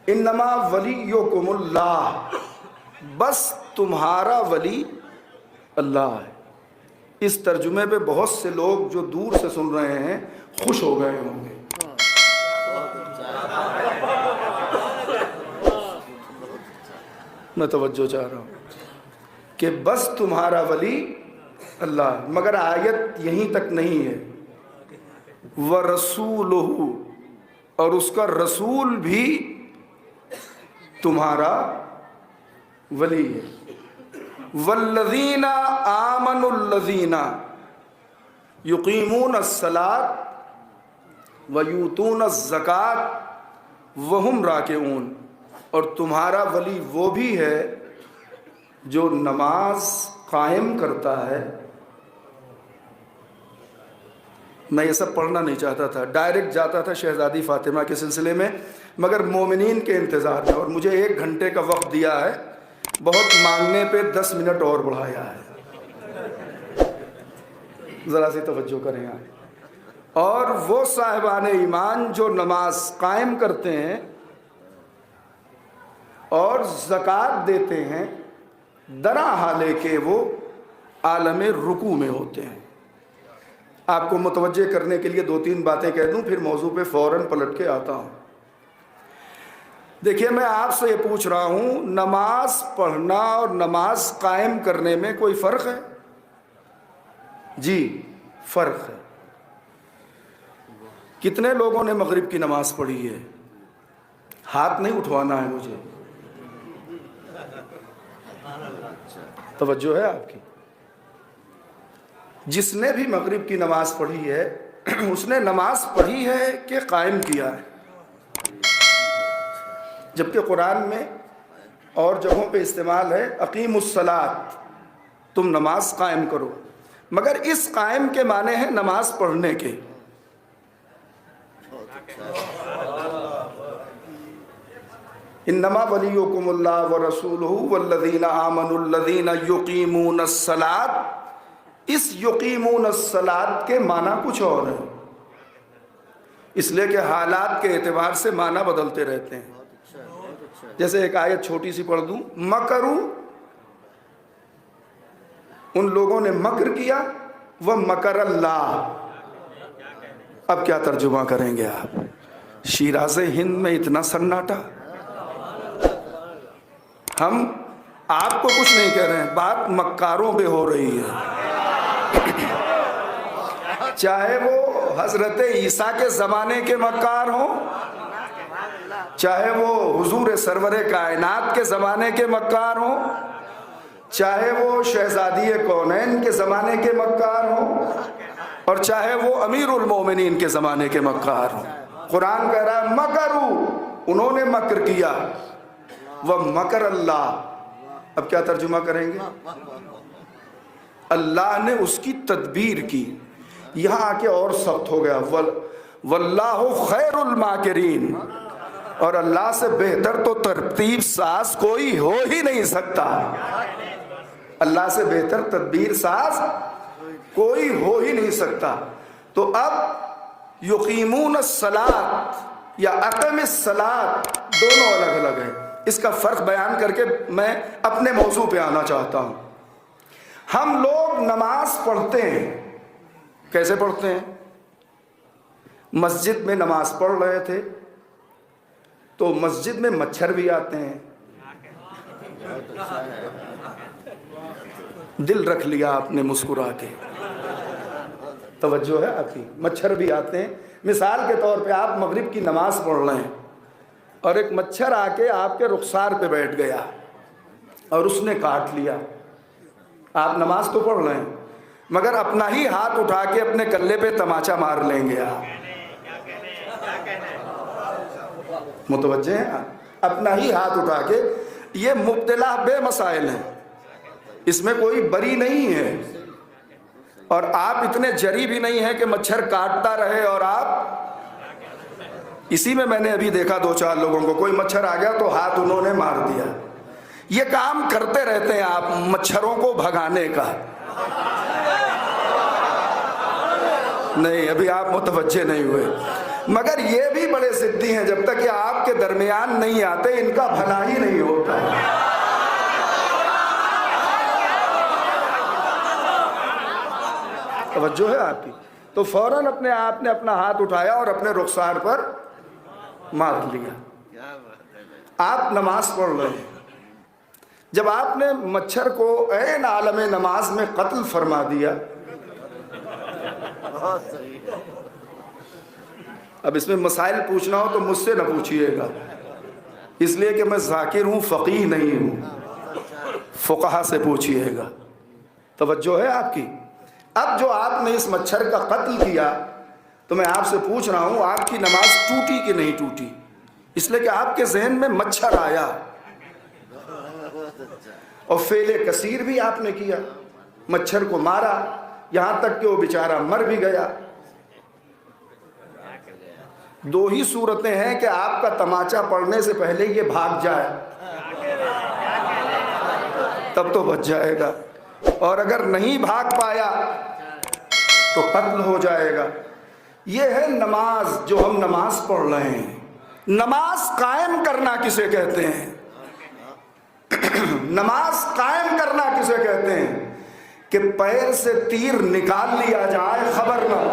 انما ولیکم اللہ، بس تمہارا ولی اللہ ہے۔ اس ترجمے پہ بہت سے لوگ جو دور سے سن رہے ہیں خوش ہو گئے ہوں گے۔ میں توجہ چاہ رہا ہوں کہ بس تمہارا ولی اللہ ہے، مگر آیت یہیں تک نہیں ہے۔ وَرَسُولُهُ، اور اس کا رسول بھی تمہارا ولی ہے۔ وَالَّذِينَ آمَنُوا الَّذِينَ يُقِيمُونَ الصَّلَاةَ وَيُؤْتُونَ الزَّكَاةَ وَهُمْ رَاكِعُونَ، اور تمہارا ولی وہ بھی ہے جو نماز قائم کرتا ہے۔ میں یہ سب پڑھنا نہیں چاہتا تھا، ڈائریکٹ جاتا تھا شہزادی فاطمہ کے سلسلے میں، مگر مومنین کے انتظار میں، اور مجھے 1 گھنٹے کا وقت دیا ہے، بہت مانگنے پہ 10 منٹ اور بڑھایا ہے۔ ذرا سی توجہ کریں آپ۔ اور وہ صاحبان ایمان جو نماز قائم کرتے ہیں اور زکوٰۃ دیتے ہیں، درا حالے کہ وہ عالم رکوع میں ہوتے ہیں۔ آپ کو متوجہ کرنے کے لیے 2-3 باتیں کہہ دوں، پھر موضوع پہ فوراً پلٹ کے آتا ہوں۔ دیکھیے، میں آپ سے یہ پوچھ رہا ہوں، نماز پڑھنا اور نماز قائم کرنے میں کوئی فرق ہے؟ جی فرق ہے۔ کتنے لوگوں نے مغرب کی نماز پڑھی ہے؟ ہاتھ نہیں اٹھوانا ہے مجھے، توجہ ہے آپ کی۔ جس نے بھی مغرب کی نماز پڑھی ہے، اس نے نماز پڑھی ہے کہ قائم کیا ہے؟ جبکہ قرآن میں اور جگہوں پہ استعمال ہے اقیم الصلاۃ، تم نماز قائم کرو، مگر اس قائم کے معنی ہے نماز پڑھنے کے۔ انما ولیکم اللہ ورسولہ والذین آمنوا الذین یقیمون الصلاۃ، اس یقیمون الصلاۃ کے معنی کچھ اور ہے، اس لیے کہ حالات کے اعتبار سے معنی بدلتے رہتے ہیں۔ جیسے ایک آیت چھوٹی سی پڑھ دوں، مکروا، ان لوگوں نے مکر کیا، وہ مکر اللہ۔ اب کیا ترجمہ کریں گے آپ؟ شیراز ہند میں اتنا سناٹا، ہم آپ کو کچھ نہیں کہہ رہے ہیں، بات مکاروں پہ ہو رہی ہے۔ چاہے وہ حضرت عیسیٰ کے زمانے کے مکار ہوں، چاہے وہ حضور سرور کائنات کے زمانے کے مکار ہوں، چاہے وہ شہزادی کونین کے زمانے کے مکار ہوں، اور چاہے وہ امیر المومنین کے زمانے کے مکار ہوں، قرآن کہہ رہا ہے مکروا، انہوں نے مکر کیا، وہ مکر اللہ۔ اب کیا ترجمہ کریں گے؟ اللہ نے اس کی تدبیر کی۔ یہاں آ کے اور سخت ہو گیا، واللہ خیر الماکرین، اور اللہ سے بہتر تو ترتیب ساز کوئی ہو ہی نہیں سکتا۔ اللہ سے بہتر تدبیر ساز کوئی ہو ہی نہیں سکتا۔ تو اب یقیمون الصلاۃ یا اقم الصلاۃ دونوں الگ الگ ہیں۔ اس کا فرق بیان کر کے میں اپنے موضوع پہ آنا چاہتا ہوں۔ ہم لوگ نماز پڑھتے ہیں، کیسے پڑھتے ہیں؟ مسجد میں نماز پڑھ رہے تھے تو مسجد میں مچھر بھی آتے ہیں، دل رکھ لیا آپ نے مسکرا کے، توجہ ہے آپ کی، مچھر بھی آتے ہیں۔ مثال کے طور پہ آپ مغرب کی نماز پڑھ رہے ہیں اور ایک مچھر آ کے آپ کے رخسار پہ بیٹھ گیا اور اس نے کاٹ لیا۔ آپ نماز تو پڑھ رہے ہیں مگر اپنا ہی ہاتھ اٹھا کے اپنے کلے پہ تماچا مار لیں گے آپ، متوجہ ہیں؟ اپنا ہی ہاتھ اٹھا کے، یہ مبتلا بے مسائل ہیں، اس میں کوئی بری نہیں ہے، اور آپ اتنے جری بھی نہیں ہیں کہ مچھر کاٹتا رہے اور آپ اسی میں نے ابھی دیکھا 2-4 لوگوں کو، کوئی مچھر آ گیا تو ہاتھ انہوں نے مار دیا۔ یہ کام کرتے رہتے ہیں آپ مچھروں کو بھگانے کا۔ نہیں، ابھی آپ متوجہ نہیں ہوئے۔ مگر یہ بھی بڑے ضدی ہیں، جب تک یہ آپ کے درمیان نہیں آتے ان کا بھلا ہی نہیں ہوتا۔ توجہ ہے آپ کی؟ تو فوراً اپنے آپ نے اپنا ہاتھ اٹھایا اور اپنے رخسار پر مار لیا۔ آپ نماز پڑھ رہے ہیں، جب آپ نے مچھر کو عین عالم نماز میں قتل فرما دیا، اب اس میں مسائل پوچھنا ہو تو مجھ سے نہ پوچھئے گا، اس لیے کہ میں ذاکر ہوں، فقیہ نہیں ہوں، فقہا سے پوچھئے گا۔ توجہ ہے آپ کی؟ اب جو آپ نے اس مچھر کا قتل کیا تو میں آپ سے پوچھ رہا ہوں آپ کی نماز ٹوٹی کہ نہیں ٹوٹی؟ اس لیے کہ آپ کے ذہن میں مچھر آیا اور فعل کثیر بھی آپ نے کیا، مچھر کو مارا یہاں تک کہ وہ بیچارہ مر بھی گیا۔ دو ہی صورتیں ہیں کہ آپ کا تماچا پڑنے سے پہلے یہ بھاگ جائے تب تو بچ جائے گا، اور اگر نہیں بھاگ پایا تو قتل ہو جائے گا۔ یہ ہے نماز جو ہم نماز پڑھ رہے ہیں۔ نماز قائم کرنا کسے کہتے ہیں؟ نماز قائم کرنا کسے کہتے ہیں؟ کہ پیر سے تیر نکال لیا جائے خبر نہ ہو،